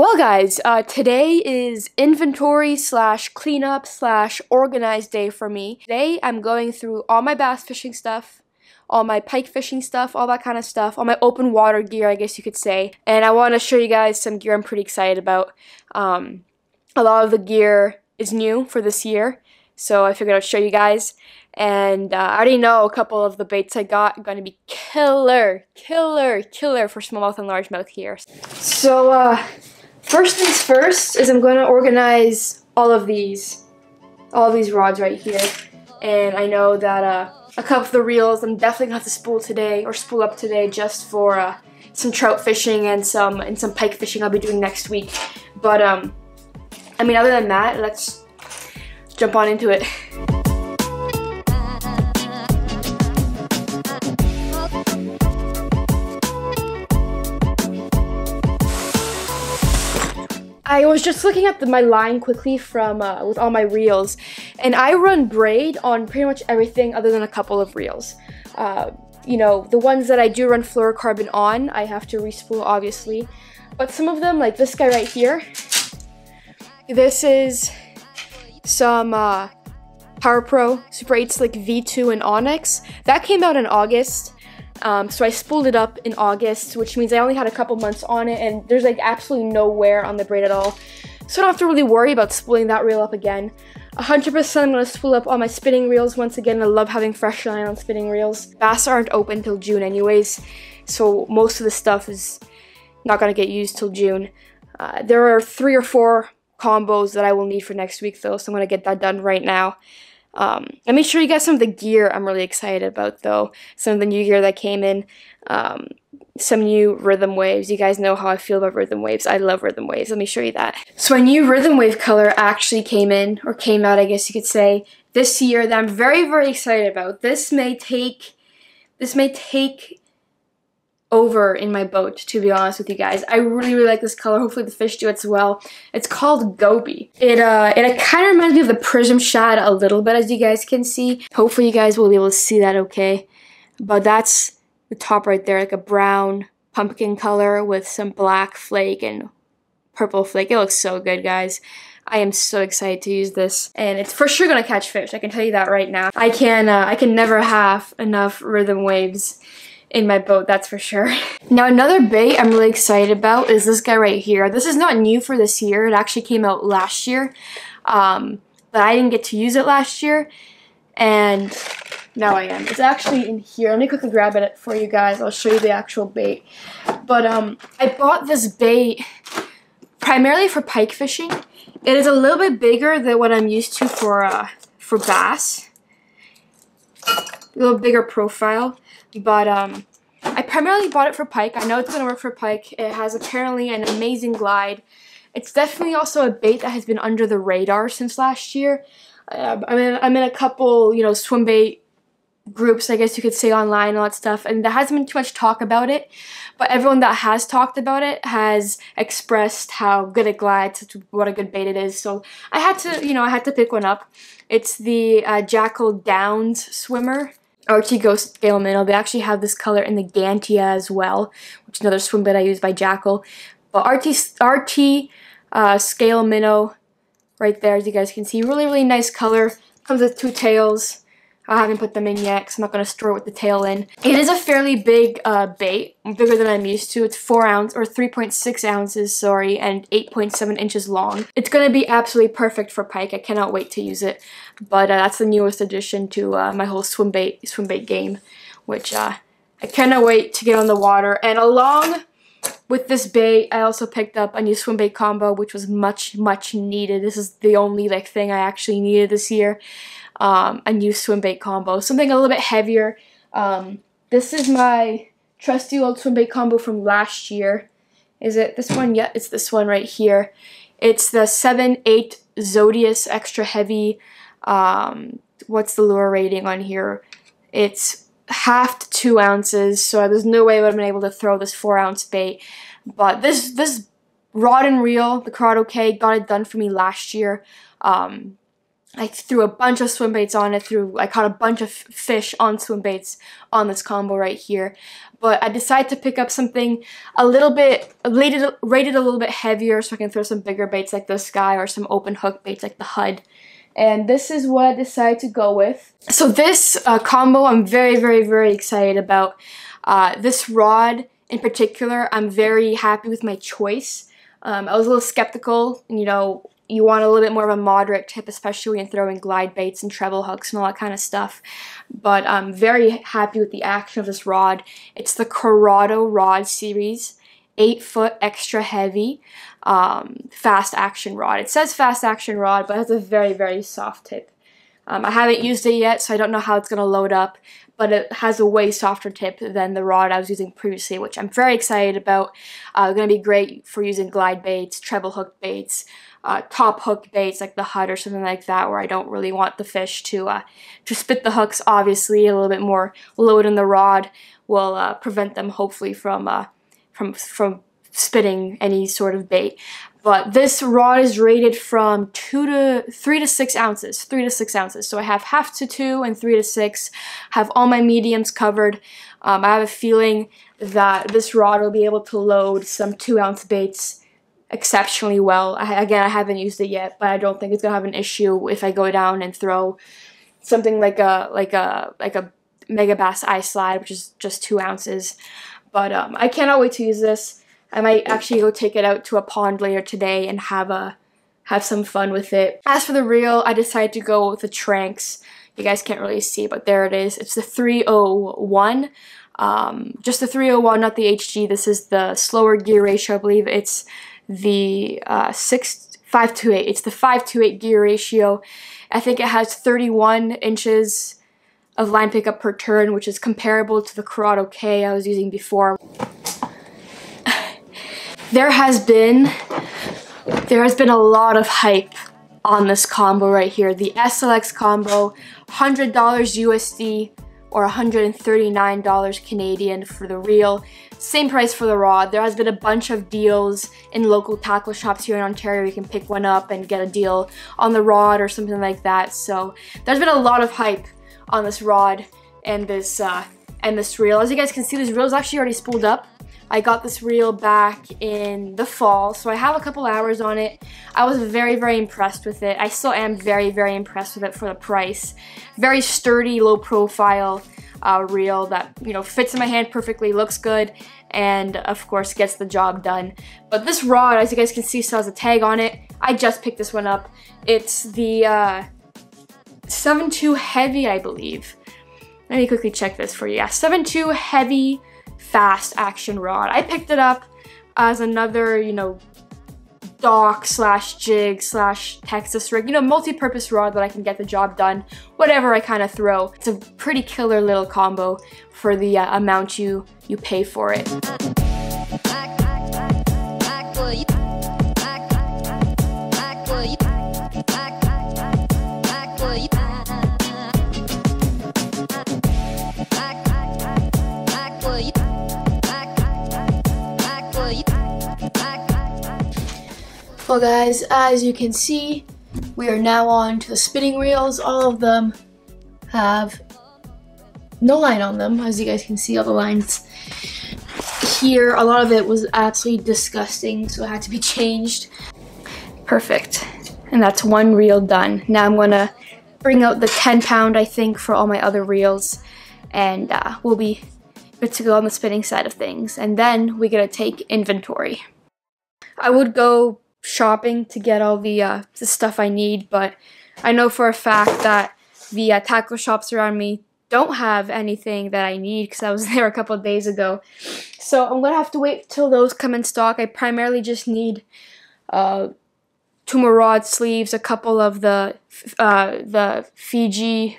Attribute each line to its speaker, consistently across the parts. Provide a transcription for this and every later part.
Speaker 1: Well guys, today is inventory slash cleanup slash organized day for me. Today I'm going through all my bass fishing stuff, all my pike fishing stuff, all that kind of stuff, all my open water gear I guess you could say. And I want to show you guys some gear I'm pretty excited about. A lot of the gear is new for this year, so I figured I'd show you guys. And I already know a couple of the baits I got are going to be killer for smallmouth and largemouth here. So first things first is I'm going to organize all of these rods right here. And I know that a couple of the reels I'm definitely going to have to spool up today just for some trout fishing and some pike fishing I'll be doing next week. But I mean, other than that, let's jump on into it. I was just looking at my line quickly from with all my reels, and I run braid on pretty much everything other than a couple of reels. You know, the ones that I do run fluorocarbon on, I have to respool obviously, but some of them, like this guy right here, this is some Power Pro Super 8 Slick V2 in Onyx. That came out in August. So I spooled it up in August, which means I only had a couple months on it, and there's like absolutely no wear on the braid at all. So I don't have to really worry about spooling that reel up again. 100% I'm going to spool up all my spinning reels once again. I love having fresh line on spinning reels. Bass aren't open till June anyways, so most of the stuff is not going to get used till June. There are 3 or 4 combos that I will need for next week though, so I'm going to get that done right now. Let me show you guys some of the gear I'm really excited about though. Some of the new gear that came in. Some new rhythm waves. You guys know how I feel about rhythm waves. I love rhythm waves. Let me show you that. So a new rhythm wave color actually came out I guess you could say this year that I'm very excited about. This may take over in my boat, to be honest with you guys. I really like this color. Hopefully the fish do as well. It's called Goby. It kind of reminds me of the Prism Shad a little bit, as you guys can see. Hopefully you guys will be able to see that okay. But that's the top right there, like a brown pumpkin color with some black flake and purple flake. It looks so good, guys. I am so excited to use this, and it's for sure gonna catch fish. I can tell you that right now. I can never have enough rhythm waves in my boat, that's for sure. Now another bait I'm really excited about is this guy right here. This is not new for this year. It actually came out last year, but I didn't get to use it last year, and now I am. It's actually in here. Let me quickly grab it for you guys. I'll show you the actual bait. But I bought this bait primarily for pike fishing. It is a little bit bigger than what I'm used to for bass. A little bigger profile. But I primarily bought it for pike. I know it's going to work for pike. It has apparently an amazing glide. It's definitely also a bait that has been under the radar since last year. I'm in a couple, you know, swim bait groups, I guess you could say, online and all that stuff, and there hasn't been too much talk about it. But everyone that has talked about it has expressed how good it glides, what a good bait it is. So I had to pick one up. It's the Jackal Downs Swimmer. RT Ghost Scale Minnow. They actually have this color in the Gantia as well, which is another swim bait I use by Jackal. But RT Scale Minnow right there, as you guys can see. Really nice color. Comes with 2 tails. I haven't put them in yet because I'm not going to store it with the tail in. It is a fairly big bait, bigger than I'm used to. It's 4 ounce or 3.6 ounces, sorry, and 8.7 inches long. It's going to be absolutely perfect for pike. I cannot wait to use it. But that's the newest addition to my whole swim bait game, which I cannot wait to get on the water. And along with this bait, I also picked up a new swim bait combo, which was much needed. This is the only thing I actually needed this year. A new swim bait combo, something a little bit heavier. This is my trusty old swim bait combo from last year. Is it this one? Yeah, it's this one right here. It's the 7/8 Zodius extra heavy. What's the lure rating on here? It's half to 2 ounces, so there's no way I would have been able to throw this 4 ounce bait. But this rod and reel, the Corrado K, got it done for me last year. I threw a bunch of swim baits on it. I caught a bunch of fish on swim baits on this combo right here. But I decided to pick up something a little bit, rated a little bit heavier so I can throw some bigger baits like this guy or some open hook baits like the HUD. And this is what I decided to go with. So this combo I'm very, very, very excited about. This rod in particular, I'm very happy with my choice. I was a little skeptical, you know, you want a little bit more of a moderate tip, especially when you're throwing glide baits and treble hooks and all that kind of stuff. But I'm very happy with the action of this rod. It's the Corrado rod series, 8-foot extra heavy, fast action rod. It says fast action rod, but it has a very, very soft tip. I haven't used it yet, so I don't know how it's going to load up, but it has a way softer tip than the rod I was using previously, which I'm very excited about. It's going to be great for using glide baits, treble hook baits, top hook baits like the HUD or something like that, where I don't really want the fish to spit the hooks. Obviously, a little bit more load in the rod will prevent them, hopefully, from spitting any sort of bait. But this rod is rated from 3 to 6 ounces. 3 to 6 ounces. So I have 1/2 to 2 and 3 to 6. Have all my mediums covered. I have a feeling that this rod will be able to load some 2-ounce baits exceptionally well. Again, I haven't used it yet, but I don't think it's gonna have an issue if I go down and throw something like a Mega Bass Ice Slide, which is just 2 ounces. But I cannot wait to use this. I might actually go take it out to a pond later today and have some fun with it. As for the reel, I decided to go with the Tranx. You guys can't really see, but there it is. It's the 301. Just the 301, not the HG. This is the slower gear ratio, I believe. It's the 5-to-8. It's the 5-to-8 gear ratio. I think it has 31 inches of line pickup per turn, which is comparable to the Corrado K I was using before. There has been a lot of hype on this combo right here. The SLX combo, $100 USD or $139 Canadian for the reel. Same price for the rod. There has been a bunch of deals in local tackle shops here in Ontario. You can pick one up and get a deal on the rod or something like that. So there's been a lot of hype on this rod and this reel. As you guys can see, this reel is actually already spooled up. I got this reel back in the fall, so I have a couple hours on it. I was very, very impressed with it. I still am very, very impressed with it for the price. Very sturdy, low profile reel that, you know, fits in my hand perfectly, looks good, and of course gets the job done. But this rod, as you guys can see, still has a tag on it. I just picked this one up. It's the 7.2 heavy, I believe. Let me quickly check this for you. Yeah, 7.2 heavy fast action rod. I picked it up as another, you know, dock slash jig slash Texas rig, you know, multi-purpose rod that I can get the job done, whatever I kind of throw. It's a pretty killer little combo for the amount you pay for it. Well guys, as you can see, we are now on to the spinning reels. All of them have no line on them. As you guys can see, all the lines here, a lot of it was absolutely disgusting, so it had to be changed. Perfect. And that's one reel done. Now I'm gonna bring out the 10-pound, I think, for all my other reels, and we'll be good to go on the spinning side of things. And then we're gonna take inventory. I would go shopping to get all the stuff I need, but I know for a fact that the tackle shops around me don't have anything that I need because I was there a couple of days ago. So I'm gonna have to wait till those come in stock. I primarily just need 2 more rod sleeves, a couple of the Fuji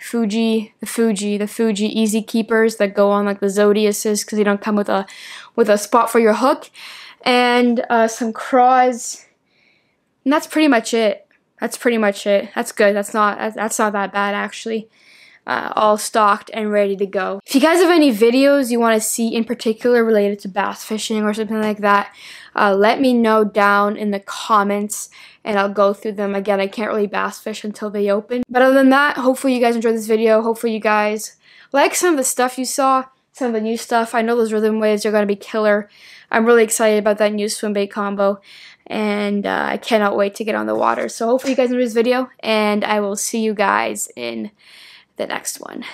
Speaker 1: easy keepers that go on like the Zodiaces because they don't come with a spot for your hook, and some craws. And that's pretty much it. That's pretty much it. That's good. That's not that bad actually. all stocked and ready to go. If you guys have any videos you want to see in particular related to bass fishing or something like that, let me know down in the comments and I'll go through them. Again, I can't really bass fish until they open. But other than that, hopefully you guys enjoyed this video. Hopefully you guys like some of the stuff you saw, some of the new stuff. I know those rhythm waves are going to be killer. I'm really excited about that new swim bait combo. And I cannot wait to get on the water. So hopefully you guys enjoyed this video. And I will see you guys in the next one.